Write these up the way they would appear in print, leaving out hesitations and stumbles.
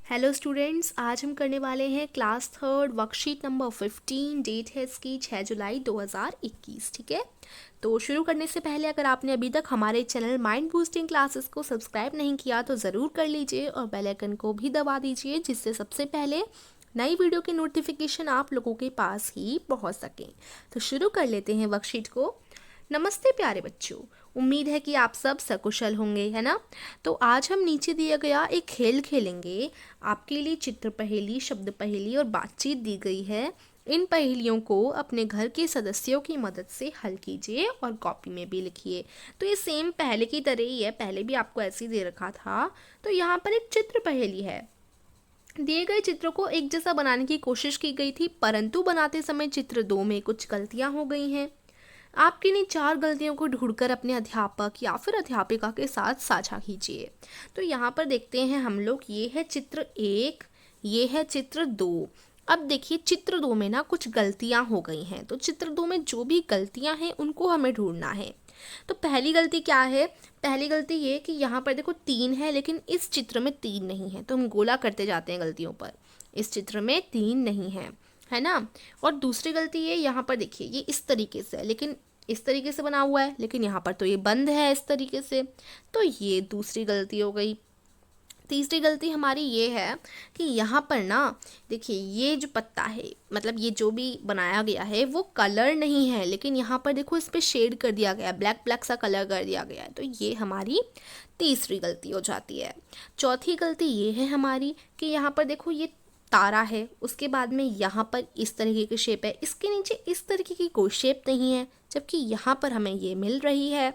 Hello students, आज हम करने वाले हैं class third worksheet number 15। Date है इसकी 6 जुलाई 2021। ठीक है, तो शुरू करने से पहले अगर आपने अभी तक हमारे चैनल माइंड बूस्टिंग क्लासेस को सब्सक्राइब नहीं किया तो ज़रूर कर लीजिए और बेल आइकन को भी दबा दीजिए, जिससे सबसे पहले नई वीडियो की नोटिफिकेशन आप लोगों के पास ही पहुंच सकें। तो शुरू कर लेते हैं वर्कशीट को। नमस्ते प्यारे बच्चों, उम्मीद है कि आप सब सकुशल होंगे, है ना। तो आज हम नीचे दिया गया एक खेल खेलेंगे। आपके लिए चित्र पहेली, शब्द पहेली और बातचीत दी गई है। इन पहेलियों को अपने घर के सदस्यों की मदद से हल कीजिए और कॉपी में भी लिखिए। तो ये सेम पहले की तरह ही है, पहले भी आपको ऐसे ही दे रखा था। तो यहाँ पर एक चित्र पहेली है। दिए गए चित्र को एक जैसा बनाने की कोशिश की गई थी, परंतु बनाते समय चित्र 2 में कुछ गलतियां हो गई हैं। आपकी इन 4 गलतियों को ढूंढकर अपने अध्यापक या फिर अध्यापिका के साथ साझा कीजिए। तो यहाँ पर देखते हैं हम लोग, ये है चित्र 1, ये है चित्र 2। अब देखिए चित्र 2 में ना कुछ गलतियां हो गई हैं, तो चित्र 2 में जो भी गलतियां हैं उनको हमें ढूंढना है। तो पहली गलती क्या है? पहली गलती ये कि यहाँ पर देखो 3 है, लेकिन इस चित्र में 3 नहीं है, तो हम गोला करते जाते हैं गलतियों पर। इस चित्र में 3 नहीं है ना। और दूसरी गलती ये, यहाँ पर देखिए ये इस तरीके से है, लेकिन इस तरीके से बना हुआ है, लेकिन यहाँ पर तो ये बंद है इस तरीके से, तो ये दूसरी गलती हो गई। तीसरी गलती हमारी ये है कि यहाँ पर ना देखिए ये जो पत्ता है, मतलब ये जो भी बनाया गया है वो कलर नहीं है, लेकिन यहाँ पर देखो इस पर शेड कर दिया गया है, ब्लैक ब्लैक सा कलर कर दिया गया है, तो ये हमारी तीसरी गलती हो जाती है। चौथी गलती ये है हमारी कि यहाँ पर देखो ये तारा है, उसके बाद में यहाँ पर इस तरीके की शेप है, इसके नीचे इस तरीके की कोई शेप नहीं है, जबकि यहाँ पर हमें ये मिल रही है।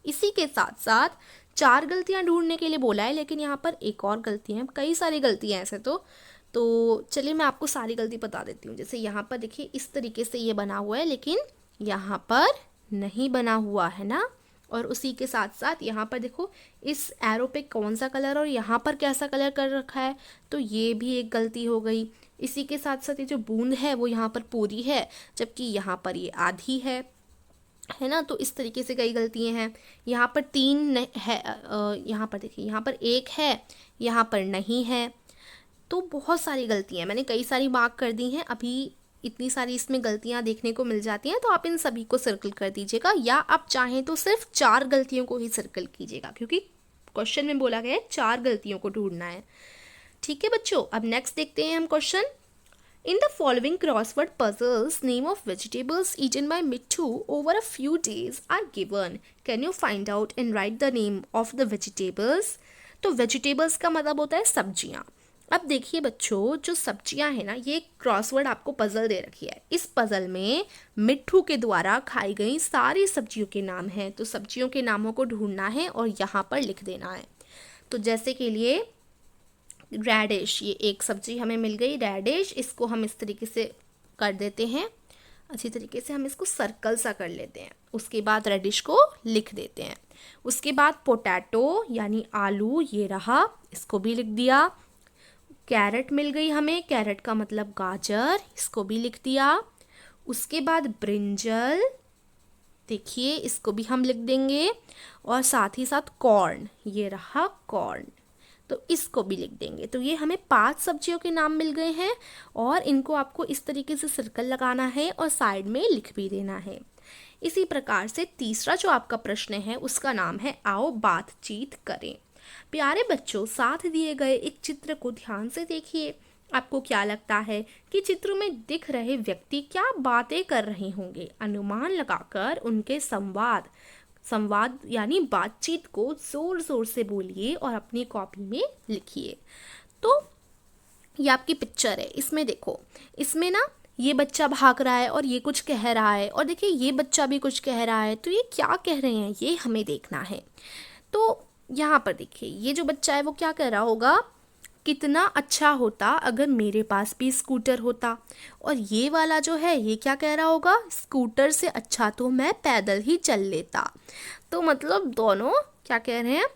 इसी के साथ साथ 4 गलतियां ढूंढने के लिए बोला है, लेकिन यहाँ पर एक और गलती है, कई सारी गलतियां ऐसे तो चलिए मैं आपको सारी गलती बता देती हूँ। जैसे यहाँ पर देखिए इस तरीके से ये बना हुआ है, लेकिन यहाँ पर नहीं बना हुआ है ना। और उसी के साथ साथ यहाँ पर देखो इस एरो पे कौन सा कलर और यहाँ पर कैसा कलर कर रखा है, तो ये भी एक गलती हो गई। इसी के साथ साथ ये जो बूंद है वो यहाँ पर पूरी है, जबकि यहाँ पर ये आधी है ना। तो इस तरीके से कई गलतियां हैं। यहाँ पर 3 है, यहाँ पर देखिए यहाँ पर 1 है, यहाँ पर नहीं है, तो बहुत सारी गलतियां हैं। मैंने कई सारी मार्क कर दी हैं, अभी इतनी सारी इसमें गलतियां देखने को मिल जाती हैं, तो आप इन सभी को सर्कल कर दीजिएगा, या आप चाहें तो सिर्फ 4 गलतियों को ही सर्कल कीजिएगा, क्योंकि क्वेश्चन में बोला गया है 4 गलतियों को ढूंढना है। ठीक है बच्चों, अब नेक्स्ट देखते हैं हम question. In the following crossword puzzles, name of vegetables eaten by Mittu over a few days are given. Can you find out and write the name of the vegetables? तो vegetables का मतलब होता है सब्जियां। अब देखिए बच्चों, जो सब्जियां हैं ना, ये क्रॉसवर्ड आपको पजल दे रखी है। इस पजल में मिट्ठू के द्वारा खाई गई सारी सब्जियों के नाम हैं, तो सब्जियों के नामों को ढूंढना है और यहाँ पर लिख देना है। तो जैसे के लिए रेडिश, ये एक सब्जी हमें मिल गई रेडिश, इसको हम इस तरीके से कर देते हैं, अच्छी तरीके से हम इसको सर्कल सा कर लेते हैं। उसके बाद रेडिश को लिख देते हैं। उसके बाद पोटैटो यानी आलू, ये रहा, इसको भी लिख दिया। कैरेट मिल गई हमें, कैरेट का मतलब गाजर, इसको भी लिख दिया। उसके बाद ब्रिंजल, देखिए इसको भी हम लिख देंगे। और साथ ही साथ कॉर्न, ये रहा कॉर्न, तो इसको भी लिख देंगे। तो ये हमें 5 सब्जियों के नाम मिल गए हैं और इनको आपको इस तरीके से सर्कल लगाना है और साइड में लिख भी देना है। इसी प्रकार से तीसरा जो आपका प्रश्न है उसका नाम है आओ बातचीत करें। प्यारे बच्चों, साथ दिए गए एक चित्र को ध्यान से देखिए। आपको क्या लगता है कि चित्र में दिख रहे व्यक्ति क्या बातें कर रहे होंगे? अनुमान लगाकर उनके संवाद यानी बातचीत को जोर जोर से बोलिए और अपनी कॉपी में लिखिए। तो ये आपकी पिक्चर है, इसमें देखो, इसमें ना ये बच्चा भाग रहा है और ये कुछ कह रहा है, और देखिए ये बच्चा भी कुछ कह रहा है, तो ये क्या कह रहे हैं ये हमें देखना है। तो यहाँ पर देखिए ये जो बच्चा है वो क्या कह रहा होगा, कितना अच्छा होता अगर मेरे पास भी स्कूटर होता। और ये वाला जो है ये क्या कह रहा होगा, स्कूटर से अच्छा तो मैं पैदल ही चल लेता। तो मतलब दोनों क्या कह रहे हैं,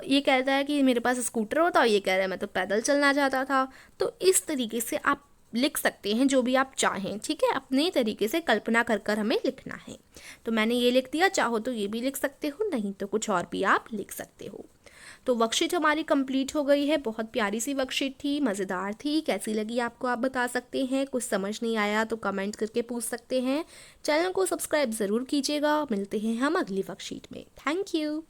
ये कहता है कि मेरे पास स्कूटर होता और ये कह रहा है मैं तो पैदल चलना चाहता था। तो इस तरीके से आप लिख सकते हैं जो भी आप चाहें, ठीक है, अपने तरीके से कल्पना कर कर हमें लिखना है। तो मैंने ये लिख दिया, चाहो तो ये भी लिख सकते हो, नहीं तो कुछ और भी आप लिख सकते हो। तो वर्कशीट हमारी कंप्लीट हो गई है। बहुत प्यारी सी वर्कशीट थी, मज़ेदार थी। कैसी लगी आपको आप बता सकते हैं। कुछ समझ नहीं आया तो कमेंट करके पूछ सकते हैं। चैनल को सब्सक्राइब ज़रूर कीजिएगा। मिलते हैं हम अगली वर्कशीट में। Thank you.